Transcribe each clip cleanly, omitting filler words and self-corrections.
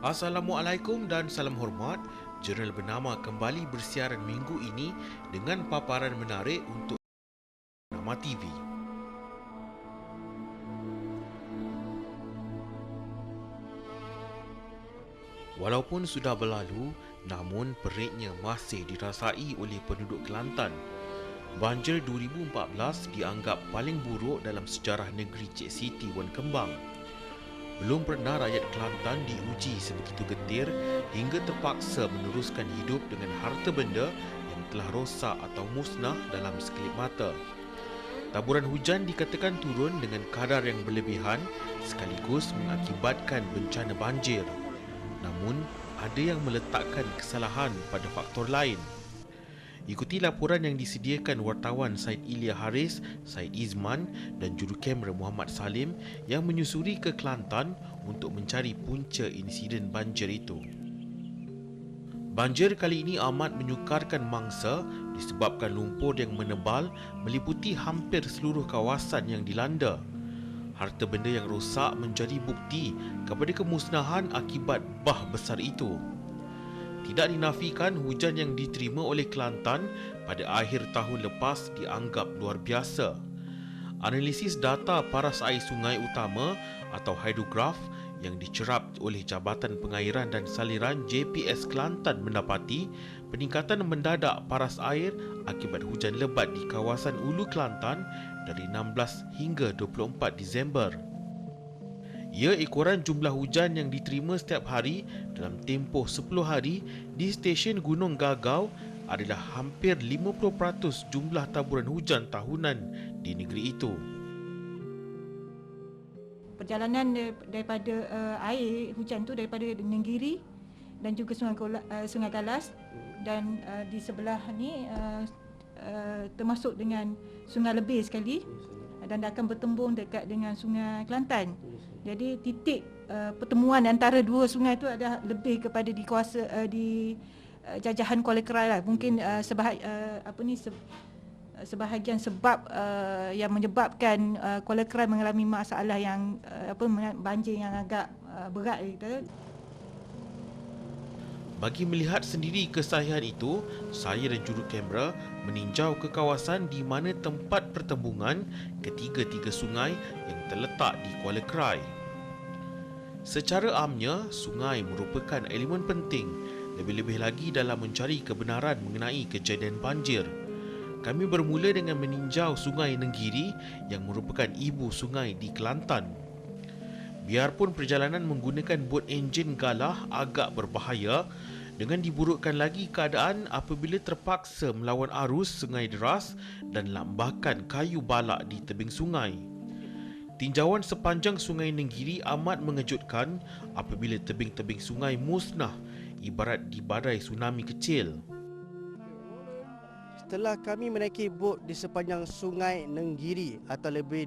Assalamualaikum dan salam hormat. Jurnal Bernama kembali bersiaran minggu ini dengan paparan menarik untuk Bernama TV. Walaupun sudah berlalu, namun peritnya masih dirasai oleh penduduk Kelantan. Banjir 2014 dianggap paling buruk dalam sejarah negeri Cik Siti Wan Kembang. Belum pernah rakyat Kelantan diuji sebegitu getir hingga terpaksa meneruskan hidup dengan harta benda yang telah rosak atau musnah dalam sekelip mata. Taburan hujan dikatakan turun dengan kadar yang berlebihan sekaligus mengakibatkan bencana banjir. Namun, ada yang meletakkan kesalahan pada faktor lain. Ikuti laporan yang disediakan wartawan Said Ilya Haris, Said Izman dan jurukamera Muhammad Salim yang menyusuri ke Kelantan untuk mencari punca insiden banjir itu. Banjir kali ini amat menyukarkan mangsa disebabkan lumpur yang menebal meliputi hampir seluruh kawasan yang dilanda. Harta benda yang rosak menjadi bukti kepada kemusnahan akibat bah besar itu. Tidak dinafikan hujan yang diterima oleh Kelantan pada akhir tahun lepas dianggap luar biasa. Analisis data paras air sungai utama atau hidrograf yang dicerap oleh Jabatan Pengairan dan Saliran JPS Kelantan mendapati peningkatan mendadak paras air akibat hujan lebat di kawasan Ulu Kelantan dari 16 hingga 24 Disember. Ia ekoran jumlah hujan yang diterima setiap hari dalam tempoh 10 hari di stesen Gunung Gagau adalah hampir 50% jumlah taburan hujan tahunan di negeri itu. Perjalanan daripada air hujan tu daripada Nenggiri dan juga Sungai Galas dan di sebelah ni termasuk dengan Sungai Lebih sekali dan akan bertembung dekat dengan Sungai Kelantan. Jadi titik pertemuan antara dua sungai itu ada lebih kepada di di jajahan Kuala Kerai lah. Mungkin sebahagian sebab yang menyebabkan Kuala Kerai mengalami masalah yang banjir yang agak berat gitu. Bagi melihat sendiri kesahihan itu, saya dan jurukamera meninjau ke kawasan di mana tempat pertembungan ketiga-tiga sungai yang terletak di Kuala Kerai. Secara amnya, sungai merupakan elemen penting, lebih-lebih lagi dalam mencari kebenaran mengenai kejadian banjir. Kami bermula dengan meninjau Sungai Nenggiri yang merupakan ibu sungai di Kelantan. Biarpun perjalanan menggunakan bot enjin galah agak berbahaya, dengan diburukkan lagi keadaan apabila terpaksa melawan arus sungai deras dan lambakan kayu balak di tebing sungai. Tinjauan sepanjang Sungai Nenggiri amat mengejutkan apabila tebing-tebing sungai musnah ibarat di badai tsunami kecil. Setelah kami menaiki bot di sepanjang Sungai Nenggiri atau lebih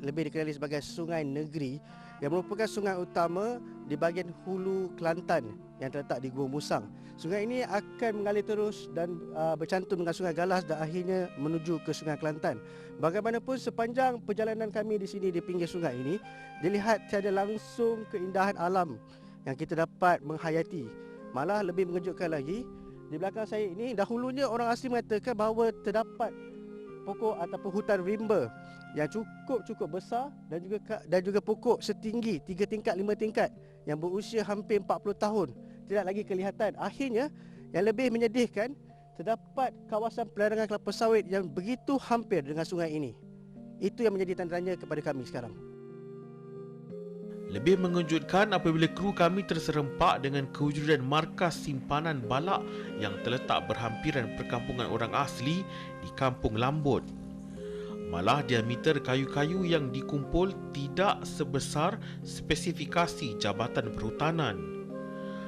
dikenali sebagai Sungai Negeri yang merupakan sungai utama di bahagian hulu Kelantan yang terletak di Gua Musang. Sungai ini akan mengalir terus dan bercantum dengan Sungai Galas dan akhirnya menuju ke Sungai Kelantan. Bagaimanapun sepanjang perjalanan kami di sini di pinggir sungai ini, dilihat tiada langsung keindahan alam yang kita dapat menghayati. Malah lebih mengejutkan lagi, di belakang saya ini dahulunya orang asli mengatakan bahawa terdapat pokok ataupun hutan rimba yang cukup besar dan juga pokok setinggi 3 tingkat 5 tingkat yang berusia hampir 40 tahun tidak lagi kelihatan. Akhirnya yang lebih menyedihkan, terdapat kawasan pelarangan kelapa sawit yang begitu hampir dengan sungai ini. Itu yang menjadi tanda tanya kepada kami sekarang. Lebih mengejutkan apabila kru kami terserempak dengan kewujudan markas simpanan balak yang terletak berhampiran perkampungan orang asli di Kampung Lambut. Malah diameter kayu-kayu yang dikumpul tidak sebesar spesifikasi Jabatan Perhutanan.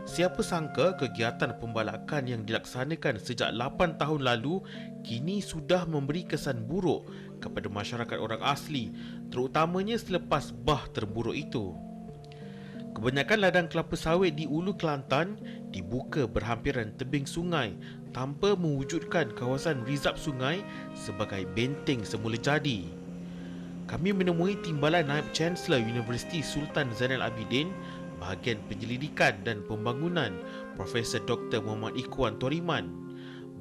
Siapa sangka kegiatan pembalakan yang dilaksanakan sejak 8 tahun lalu kini sudah memberi kesan buruk kepada masyarakat orang asli, terutamanya selepas bah terburuk itu. Kebanyakan ladang kelapa sawit di Ulu Kelantan dibuka berhampiran tebing sungai tanpa mewujudkan kawasan rizab sungai sebagai benteng semula jadi. Kami menemui timbalan Naib Chancellor Universiti Sultan Zainal Abidin Bahagian Penyelidikan dan Pembangunan Profesor Dr. Muhammad Ikhwan Toriman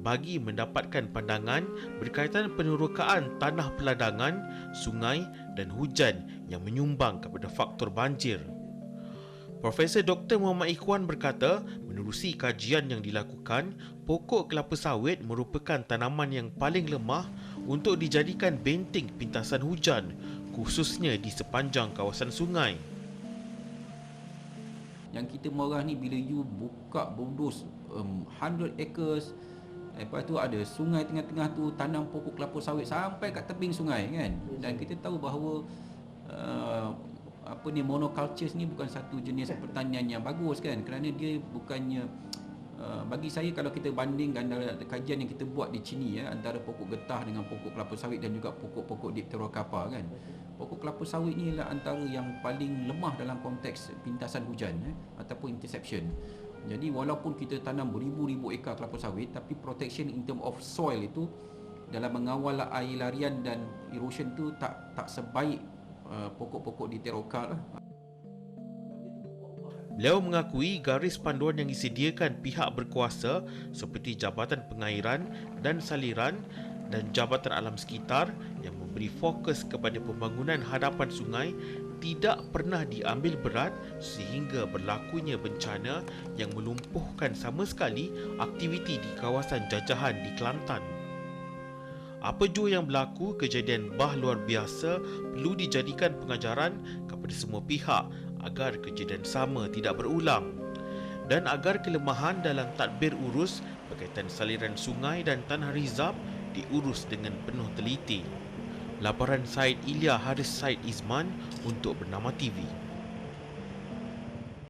bagi mendapatkan pandangan berkaitan penerokaan tanah peladangan, sungai dan hujan yang menyumbang kepada faktor banjir. Profesor Dr. Muhammad Ikhwan berkata, menerusi kajian yang dilakukan, pokok kelapa sawit merupakan tanaman yang paling lemah untuk dijadikan benteng pintasan hujan, khususnya di sepanjang kawasan sungai. Yang kita marah ni bila you buka bondos 100 acres, lepas tu ada sungai tengah-tengah tu, tanam pokok kelapa sawit sampai kat tebing sungai kan. Dan kita tahu bahawa monocultures ni bukan satu jenis pertanian yang bagus kan, kerana dia bukannya bagi saya kalau kita bandingkan dalam kajian yang kita buat di sini antara pokok getah dengan pokok kelapa sawit dan juga pokok-pokok Dipterocarpa kan, pokok kelapa sawit ni adalah antara yang paling lemah dalam konteks pintasan hujan ataupun interception. Jadi walaupun kita tanam beribu-ribu ekar kelapa sawit, tapi protection in term of soil itu dalam mengawal air larian dan erosion tu tak sebaik pokok-pokok Dipterocarpa. Beliau mengakui garis panduan yang disediakan pihak berkuasa seperti Jabatan Pengairan dan Saliran dan Jabatan Alam Sekitar yang memberi fokus kepada pembangunan hadapan sungai tidak pernah diambil berat sehingga berlakunya bencana yang melumpuhkan sama sekali aktiviti di kawasan jajahan di Kelantan. Apa jua yang berlaku, kejadian bah luar biasa perlu dijadikan pengajaran kepada semua pihak agar kejadian sama tidak berulang dan agar kelemahan dalam tadbir urus berkaitan saliran sungai dan tanah rizab diurus dengan penuh teliti. Laporan Said Ilya Haris Said Izman untuk Bernama TV.